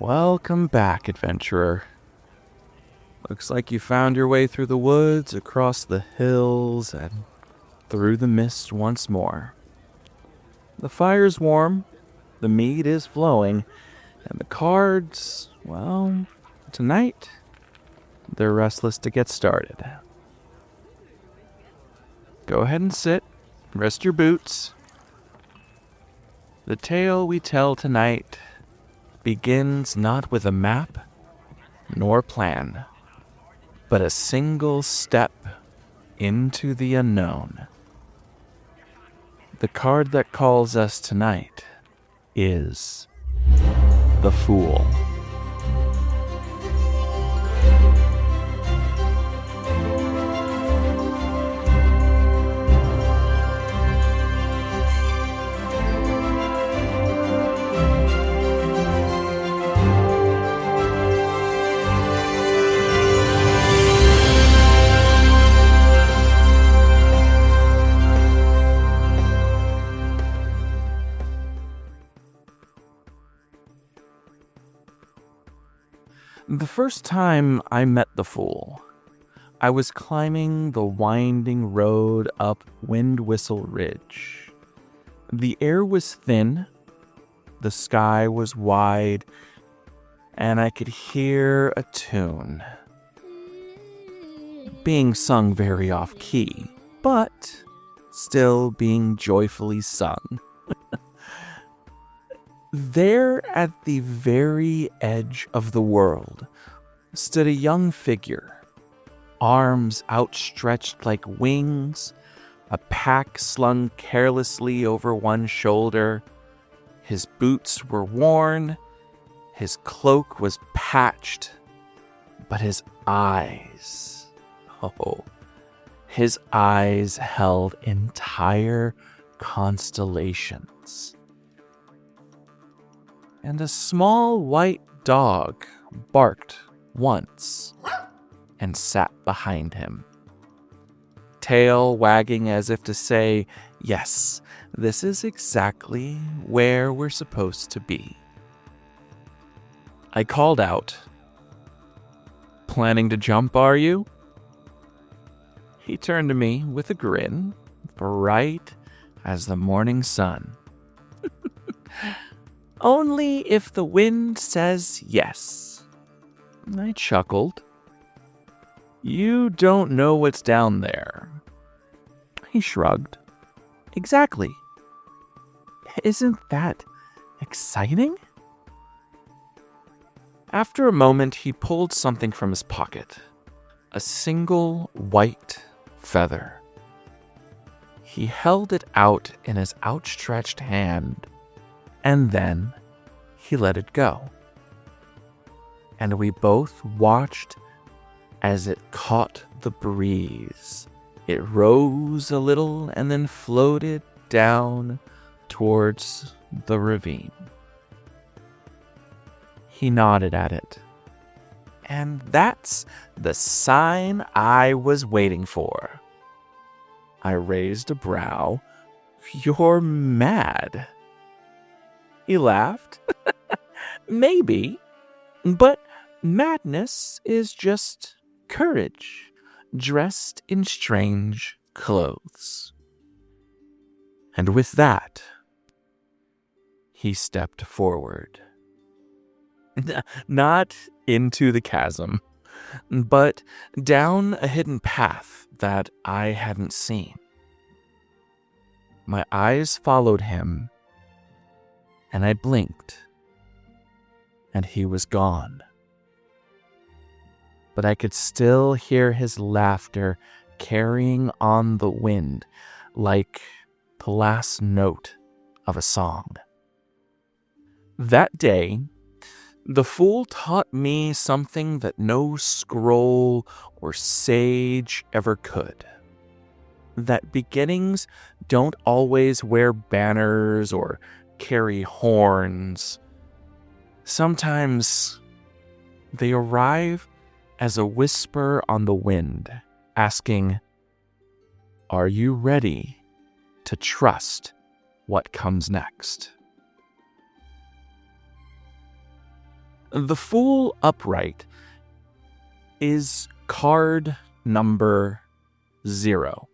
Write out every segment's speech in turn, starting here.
Welcome back, adventurer. Looks like you found your way through the woods, across the hills, and through the mist once more. The fire's warm, the mead is flowing, and the cards, well, tonight, they're restless to get started. Go ahead and sit, rest your boots. The tale we tell tonight begins not with a map nor plan, but a single step into the unknown. The card that calls us tonight is the Fool. The first time I met the Fool, I was climbing the winding road up Wind Whistle Ridge. The air was thin, the sky was wide, and I could hear a tune being sung very off-key, but still being joyfully sung. There at the very edge of the world stood a young figure, arms outstretched like wings, a pack slung carelessly over one shoulder. His boots were worn, his cloak was patched, but his eyes held entire constellations. And a small white dog barked once and sat behind him, tail wagging as if to say, yes, this is exactly where we're supposed to be. I called out, "Planning to jump, are you?" He turned to me with a grin, bright as the morning sun. "Only if the wind says yes." I chuckled. "You don't know what's down there." He shrugged. "Exactly. Isn't that exciting?" After a moment, he pulled something from his pocket. A single white feather. He held it out in his outstretched hand, and then he let it go. And we both watched as it caught the breeze. It rose a little and then floated down towards the ravine. He nodded at it. "And that's the sign I was waiting for." I raised a brow. "You're mad." He laughed. "Maybe, but madness is just courage dressed in strange clothes." And with that, he stepped forward. Not into the chasm, but down a hidden path that I hadn't seen. My eyes followed him, and I blinked, and he was gone. But I could still hear his laughter carrying on the wind like the last note of a song. That day, the Fool taught me something that no scroll or sage ever could. That beginnings don't always wear banners or carry horns. Sometimes they arrive as a whisper on the wind, asking, "Are you ready to trust what comes next?" The Fool upright is card number 0.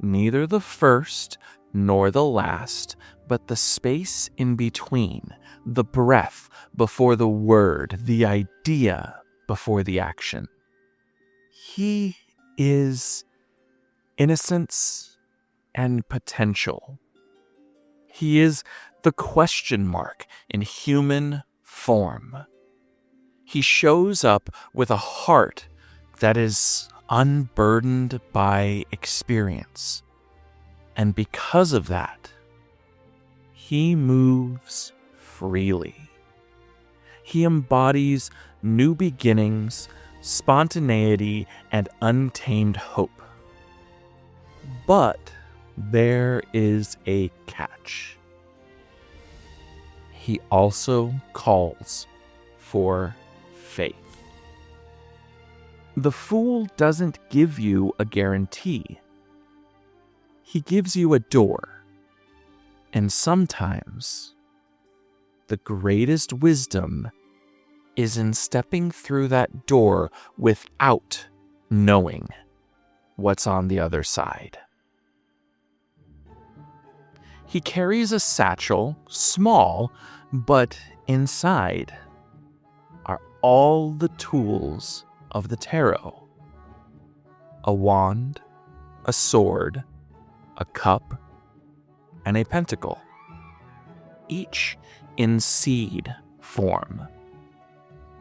Neither the first nor the last, but the space in between, the breath before the word, the idea before the action. He is innocence and potential. He is the question mark in human form. He shows up with a heart that is unburdened by experience. And because of that, he moves freely. He embodies new beginnings, spontaneity, and untamed hope. But there is a catch. He also calls for faith. The Fool doesn't give you a guarantee. He gives you a door. And sometimes the greatest wisdom is in stepping through that door without knowing what's on the other side. He carries a satchel, small, but inside are all the tools of the tarot. A wand, a sword, a cup, and a pentacle, each in seed form,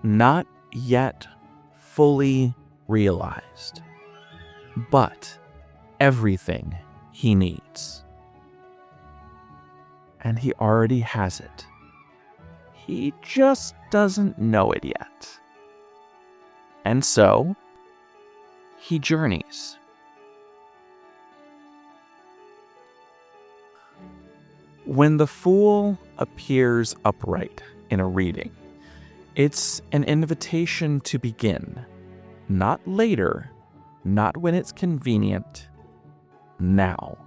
not yet fully realized, but everything he needs. And he already has it. He just doesn't know it yet. And so, he journeys. When the Fool appears upright in a reading, it's an invitation to begin. Not later, not when it's convenient, now.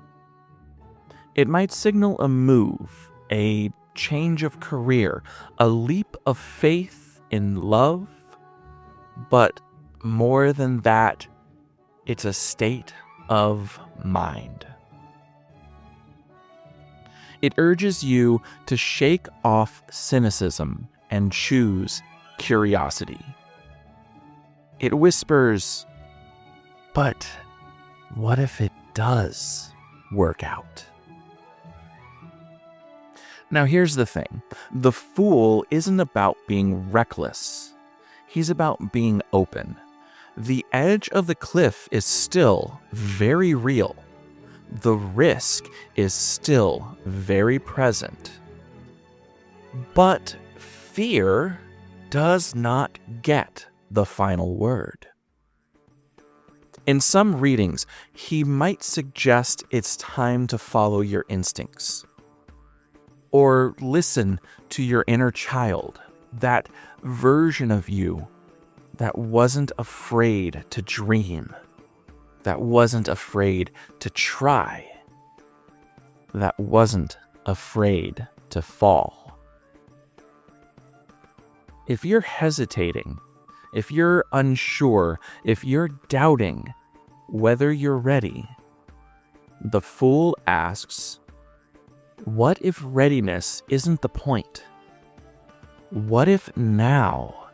It might signal a move, a change of career, a leap of faith in love, but more than that, it's a state of mind. It urges you to shake off cynicism and choose curiosity. It whispers, but what if it does work out? Now here's the thing. The Fool isn't about being reckless. He's about being open. The edge of the cliff is still very real. The risk is still very present. But fear does not get the final word. In some readings, he might suggest it's time to follow your instincts. Or listen to your inner child, that version of you that wasn't afraid to dream, that wasn't afraid to try, that wasn't afraid to fall. If you're hesitating, if you're unsure, if you're doubting whether you're ready, the Fool asks, what if readiness isn't the point? What if now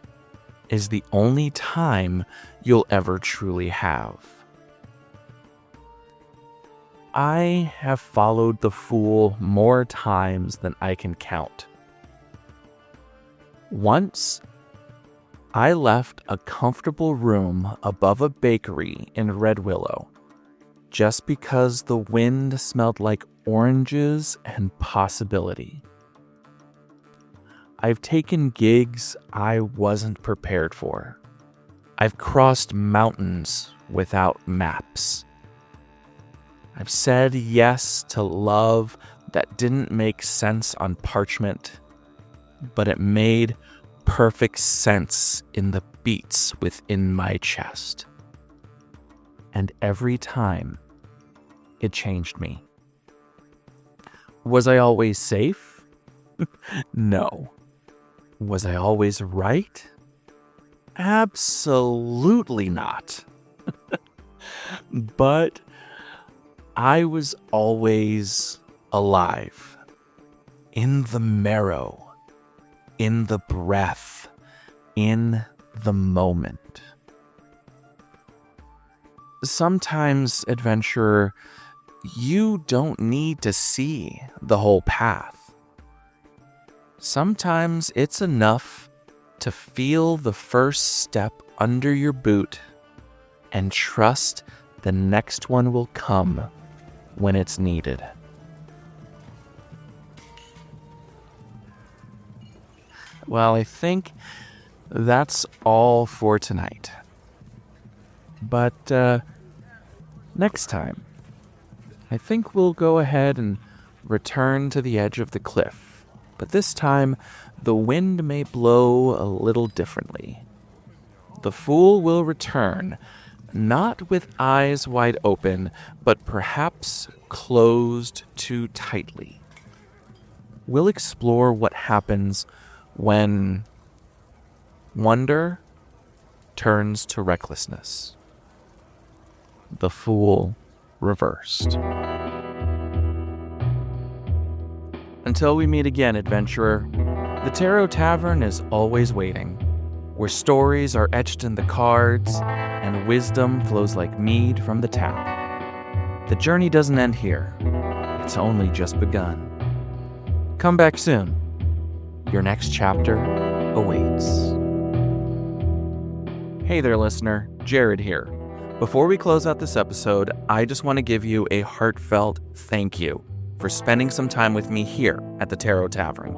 is the only time you'll ever truly have? I have followed the Fool more times than I can count. Once, I left a comfortable room above a bakery in Red Willow just because the wind smelled like oranges and possibility. I've taken gigs I wasn't prepared for. I've crossed mountains without maps. I've said yes to love that didn't make sense on parchment, but it made perfect sense in the beats within my chest. And every time, it changed me. Was I always safe? No. Was I always right? Absolutely not. But I was always alive. In the marrow. In the breath. In the moment. Sometimes, adventurer, you don't need to see the whole path. Sometimes it's enough to feel the first step under your boot and trust the next one will come when it's needed. Well, I think that's all for tonight. But next time, I think we'll go ahead and return to the edge of the cliff. But this time, the wind may blow a little differently. The fool will return, not with eyes wide open, but perhaps closed too tightly. We'll explore what happens when wonder turns to recklessness. The fool reversed. Until we meet again, adventurer, the Tarot Tavern is always waiting, where stories are etched in the cards and wisdom flows like mead from the tap. The journey doesn't end here. It's only just begun. Come back soon. Your next chapter awaits. Hey there, listener. Jared here. Before we close out this episode, I just want to give you a heartfelt thank you for spending some time with me here at the Tarot Tavern.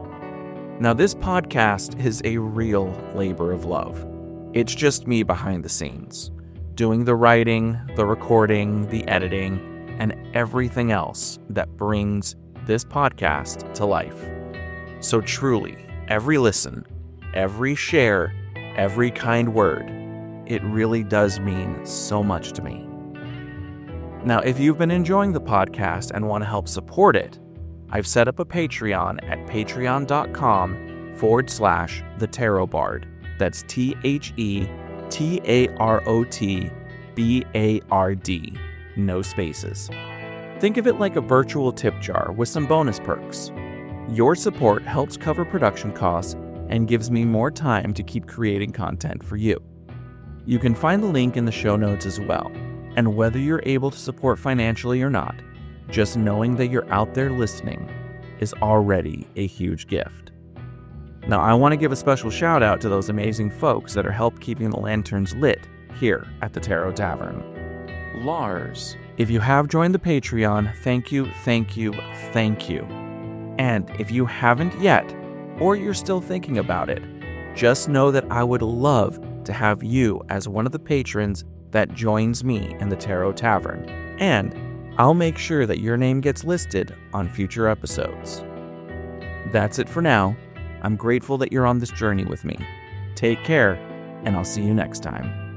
Now, this podcast is a real labor of love. It's just me behind the scenes, doing the writing, the recording, the editing, and everything else that brings this podcast to life. So truly, every listen, every share, every kind word, it really does mean so much to me. Now, if you've been enjoying the podcast and want to help support it, I've set up a Patreon at patreon.com/thetarotbard. That's TheTarotBard. No spaces. Think of it like a virtual tip jar with some bonus perks. Your support helps cover production costs and gives me more time to keep creating content for you. You can find the link in the show notes as well. And whether you're able to support financially or not, just knowing that you're out there listening is already a huge gift. Now, I want to give a special shout out to those amazing folks that are help keeping the lanterns lit here at the Tarot Tavern. Lars, if you have joined the Patreon, thank you, thank you, thank you. And if you haven't yet, or you're still thinking about it, just know that I would love to have you as one of the patrons that joins me in the Tarot Tavern, and I'll make sure that your name gets listed on future episodes. That's it for now. I'm grateful that you're on this journey with me. Take care, and I'll see you next time.